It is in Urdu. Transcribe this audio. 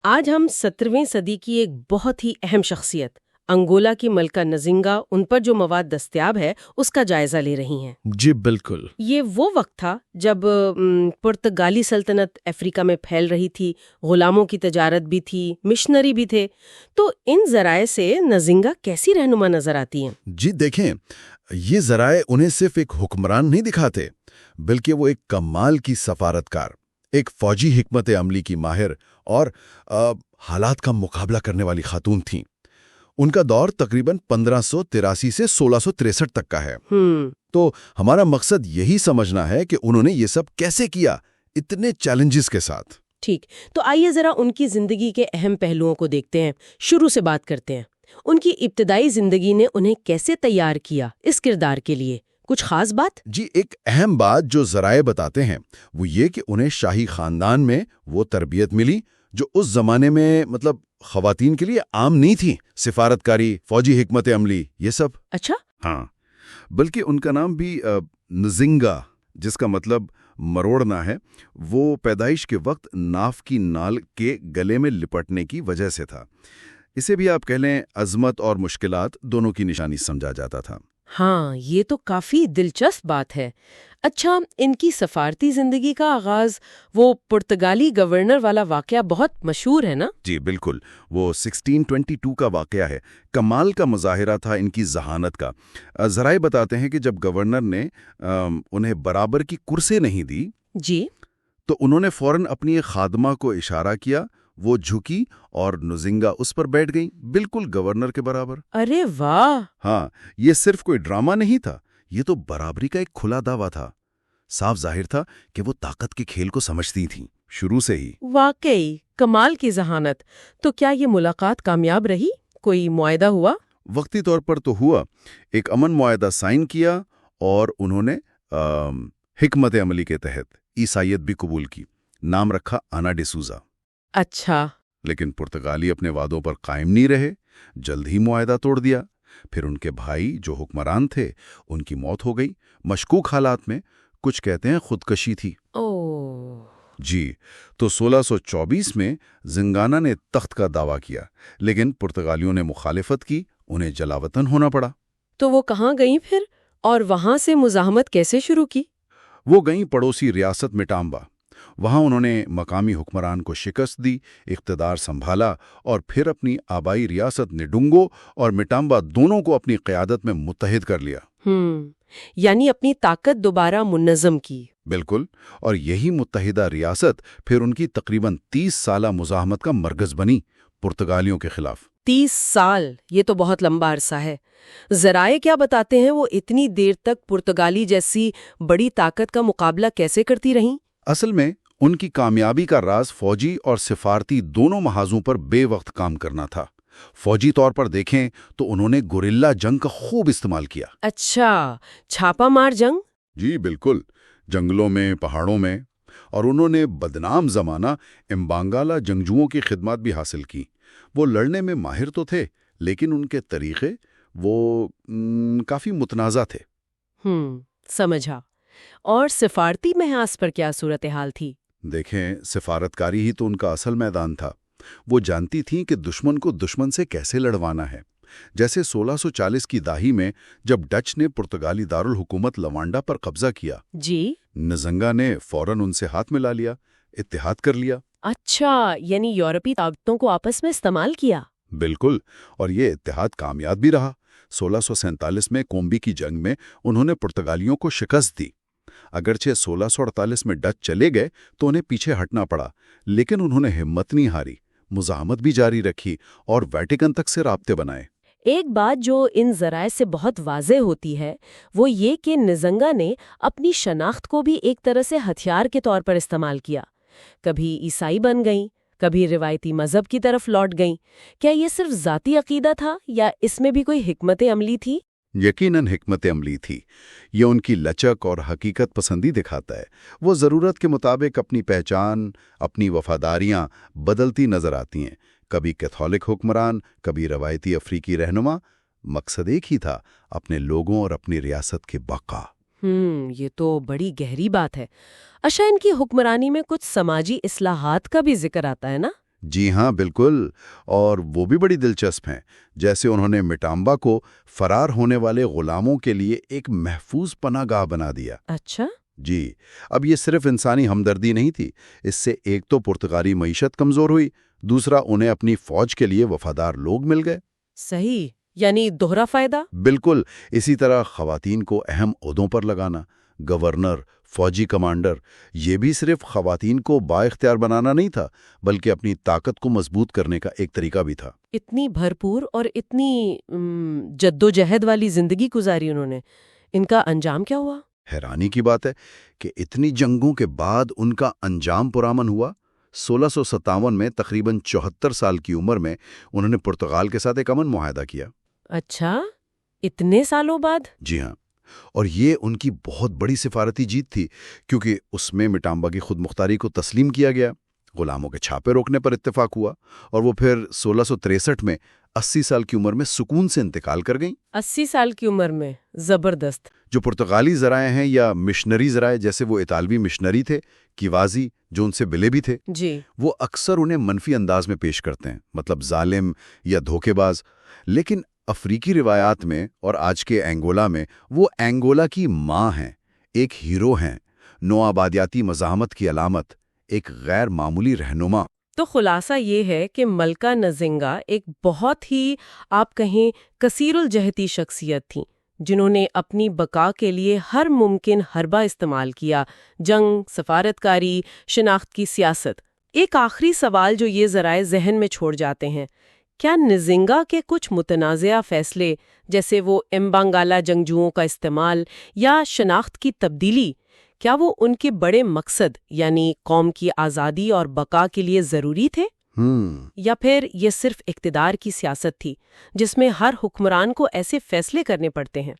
آج ہم 17ویں صدی کی ایک بہت ہی اہم شخصیت انگولا کی ملکہ نزنگا ان پر جو مواد دستیاب ہے اس کا جائزہ لے رہی ہیں۔ جی بالکل۔ یہ وہ وقت تھا جب پرتگالی سلطنت افریقہ میں پھیل رہی تھی، غلاموں کی تجارت بھی تھی، مشنری بھی تھے، تو ان ذرائع سے نزنگا کیسی رہنما نظر آتی ہیں؟ جی دیکھیں، یہ ذرائع انہیں صرف ایک حکمران نہیں دکھاتے، بلکہ وہ ایک کمال کی سفارتکار، ایک فوجی حکمت عملی کی ماہر اور حالات کا مقابلہ کرنے والی خاتون تھیں۔ ان کا دور تقریباً 1583 سے 1663 تک کا ہے۔ تو ہمارا مقصد یہی سمجھنا ہے کہ انہوں نے یہ سب کیسے کیا، اتنے چیلنجز کے ساتھ۔ ٹھیک، تو آئیے ذرا ان کی زندگی کے اہم پہلوؤں کو دیکھتے ہیں، شروع سے بات کرتے ہیں۔ ان کی ابتدائی زندگی نے انہیں کیسے تیار کیا اس کردار کے لیے؟ کچھ خاص بات؟ جی، ایک اہم بات جو ذرائع بتاتے ہیں وہ یہ کہ انہیں شاہی خاندان میں وہ تربیت ملی جو اس زمانے میں خواتین کے لیے عام نہیں تھی۔ سفارتکاری، فوجی حکمت عملی، یہ سب۔ اچھا۔ ہاں، بلکہ ان کا نام بھی نزنگا، جس کا مطلب مروڑنا ہے، وہ پیدائش کے وقت ناف کی نال کے گلے میں لپٹنے کی وجہ سے تھا۔ اسے بھی آپ کہہ لیں عظمت اور مشکلات دونوں کی نشانی سمجھا جاتا تھا۔ ہاں، یہ تو کافی دلچسپ بات ہے۔ اچھا، ان کی سفارتی زندگی کا آغاز وہ پرتگالی گورنر والا واقعہ بہت مشہور ہے نا؟ جی بالکل، وہ 1622 کا واقعہ ہے۔ کمال کا مظاہرہ تھا ان کی ذہانت کا۔ ذرائع بتاتے ہیں کہ جب گورنر نے انہیں برابر کی کرسی نہیں دی جی، تو انہوں نے فوراً اپنی ایک خادمہ کو اشارہ کیا، وہ جھکی اور نزنگا اس پر بیٹھ گئی، بالکل گورنر کے برابر۔ ارے واہ! ہاں، یہ صرف کوئی ڈرامہ نہیں تھا، یہ تو برابری کا ایک کھلا دعویٰ تھا۔ صاف ظاہر تھا کہ وہ طاقت کے کھیل کو سمجھتی تھیں شروع سے ہی۔ واقعی کمال کی ذہانت۔ تو کیا یہ ملاقات کامیاب رہی؟ کوئی معاہدہ ہوا؟ وقتی طور پر تو ہوا، ایک امن معاہدہ سائن کیا اور انہوں نے حکمت عملی کے تحت عیسائیت بھی قبول کی۔ نام رکھا آنا ڈی سوزا۔ اچھا۔ لیکن پرتگالی اپنے وعدوں پر قائم نہیں رہے، جلد ہی معاہدہ توڑ دیا۔ پھر ان کے بھائی جو حکمران تھے ان کی موت ہو گئی مشکوک حالات میں، کچھ کہتے ہیں خودکشی تھی۔ جی، تو 1624 میں زنگانا نے تخت کا دعویٰ کیا، لیکن پرتگالیوں نے مخالفت کی، انہیں جلاوطن ہونا پڑا۔ تو وہ کہاں گئیں پھر، اور وہاں سے مزاحمت کیسے شروع کی؟ وہ گئیں پڑوسی ریاست مٹامبا۔ وہاں انہوں نے مقامی حکمران کو شکست دی، اقتدار سنبھالا اور پھر اپنی آبائی ریاست نڈونگو اور مٹامبا دونوں کو اپنی قیادت میں متحد کر لیا۔ یعنی اپنی طاقت دوبارہ منظم کی۔ بالکل، اور یہی متحدہ ریاست پھر ان کی تقریباً 30 سالہ مزاحمت کا مرکز بنی پرتگالیوں کے خلاف۔ 30 سال، یہ تو بہت لمبا عرصہ ہے۔ ذرائع کیا بتاتے ہیں وہ اتنی دیر تک پرتگالی جیسی بڑی طاقت کا مقابلہ کیسے کرتی رہیں؟ اصل میں ان کی کامیابی کا راز فوجی اور سفارتی دونوں محاذوں پر بے وقت کام کرنا تھا۔ فوجی طور پر دیکھیں تو انہوں نے گوریلا جنگ کا خوب استعمال کیا۔ اچھا، چھاپا مار جنگ؟ جی بالکل، جنگلوں میں، پہاڑوں میں، اور انہوں نے بدنام زمانہ امبانگالا جنگجوؤں کی خدمات بھی حاصل کی۔ وہ لڑنے میں ماہر تو تھے، لیکن ان کے طریقے وہ کافی متنازع تھے۔ سمجھا۔ اور سفارتی محاذ پر کیا صورتحال تھی؟ دیکھیں، سفارتکاری ہی تو ان کا اصل میدان تھا۔ وہ جانتی تھیں کہ دشمن کو دشمن سے کیسے لڑوانا ہے۔ جیسے 1640 کی دہائی میں جب ڈچ نے پرتگالی دارالحکومت لوانڈا پر قبضہ کیا، جی، نزنگا نے فوراً ان سے ہاتھ ملا لیا، اتحاد کر لیا۔ اچھا، یعنی یورپی طاقتوں کو آپس میں استعمال کیا۔ بالکل، اور یہ اتحاد کامیاب بھی رہا۔ 1647 میں کومبی کی جنگ میں انہوں نے پرتگالیوں کو شکست دی۔ اگرچہ 1648 میں ڈچ چلے گئے تو انہیں پیچھے ہٹنا پڑا، لیکن انہوں نے ہمت نہیں ہاری، مزاحمت بھی جاری رکھی اور ویٹیکن تک سے رابطے بنائے۔ ایک بات جو ان ذرائع سے بہت واضح ہوتی ہے وہ یہ کہ نزنگا نے اپنی شناخت کو بھی ایک طرح سے ہتھیار کے طور پر استعمال کیا۔ کبھی عیسائی بن گئیں، کبھی روایتی مذہب کی طرف لوٹ گئیں۔ کیا یہ صرف ذاتی عقیدہ تھا یا اس میں بھی کوئی حکمت عملی تھی؟ یقیناً حکمت عملی تھی۔ یہ ان کی لچک اور حقیقت پسندی دکھاتا ہے۔ وہ ضرورت کے مطابق اپنی پہچان، اپنی وفاداریاں بدلتی نظر آتی ہیں، کبھی کیتھولک حکمران، کبھی روایتی افریقی رہنما۔ مقصد ایک ہی تھا، اپنے لوگوں اور اپنی ریاست کے بقا۔ یہ تو بڑی گہری بات ہے۔ اچھا، ان کی حکمرانی میں کچھ سماجی اصلاحات کا بھی ذکر آتا ہے نا؟ جی ہاں بالکل، اور وہ بھی بڑی دلچسپ ہیں، جیسے انہوں نے مٹامبا کو فرار ہونے والے غلاموں کے لیے ایک محفوظ پناہ گاہ بنا دیا۔ اچھا۔ جی، اب یہ صرف انسانی ہمدردی نہیں تھی، اس سے ایک تو پرتگالی معیشت کمزور ہوئی، دوسرا انہیں اپنی فوج کے لیے وفادار لوگ مل گئے۔ صحیح، یعنی دوہرا فائدہ۔ بالکل، اسی طرح خواتین کو اہم عہدوں پر لگانا، گورنر، فوجی کمانڈر، یہ بھی صرف خواتین کو بااختیار بنانا نہیں تھا، بلکہ اپنی طاقت کو مضبوط کرنے کا ایک طریقہ بھی تھا۔ اتنی بھرپور اور اتنی جدوجہد والی زندگی گزاری انہوں نے، ان کا انجام کیا ہوا؟ حیرانی کی بات ہے کہ اتنی جنگوں کے بعد ان کا انجام پرامن ہوا۔ 1657 میں تقریباً 74 سال کی عمر میں انہوں نے پرتگال کے ساتھ ایک امن معاہدہ کیا۔ اچھا، اتنے سالوں بعد؟ جی ہاں، اور یہ ان کی بہت بڑی سفارتی جیت تھی، کیونکہ اس میں مٹامبا کی خود مختاری کو تسلیم کیا گیا، غلاموں کے چھاپے روکنے پر اتفاق ہوا، اور وہ پھر 1663 میں 80 سال کی عمر میں سکون سے انتقال کر گئیں۔ 80 سال کی عمر میں؟ زبردست۔ جو پرتگالی ذرائع ہیں یا مشنری ذرائع، جیسے وہ اطالوی مشنری تھے کیوازی، جو ان سے ملے بھی تھے، جی، وہ اکثر انہیں منفی انداز میں پیش کرتے ہیں، مطلب ظالم یا دھوکے باز، لیکن افریقی روایات میں اور آج کے اینگولا میں وہ اینگولا کی ماں ہیں، ایک ہیرو ہیں، نوآبادیاتی مزاحمت کی علامت، ایک غیر معمولی رہنما۔ تو خلاصہ یہ ہے کہ ملکہ نزنگا ایک بہت ہی، آپ کہیں، کثیر الجہتی شخصیت تھیں، جنہوں نے اپنی بقا کے لیے ہر ممکن حربہ استعمال کیا، جنگ، سفارتکاری، شناخت کی سیاست۔ ایک آخری سوال جو یہ ذرائع ذہن میں چھوڑ جاتے ہیں، کیا نزنگا کے کچھ متنازعہ فیصلے، جیسے وہ امبانگالا جنگجوؤں کا استعمال یا شناخت کی تبدیلی، کیا وہ ان کے بڑے مقصد یعنی قوم کی آزادی اور بقا کے لیے ضروری تھے؟ یا پھر یہ صرف اقتدار کی سیاست تھی جس میں ہر حکمران کو ایسے فیصلے کرنے پڑتے ہیں؟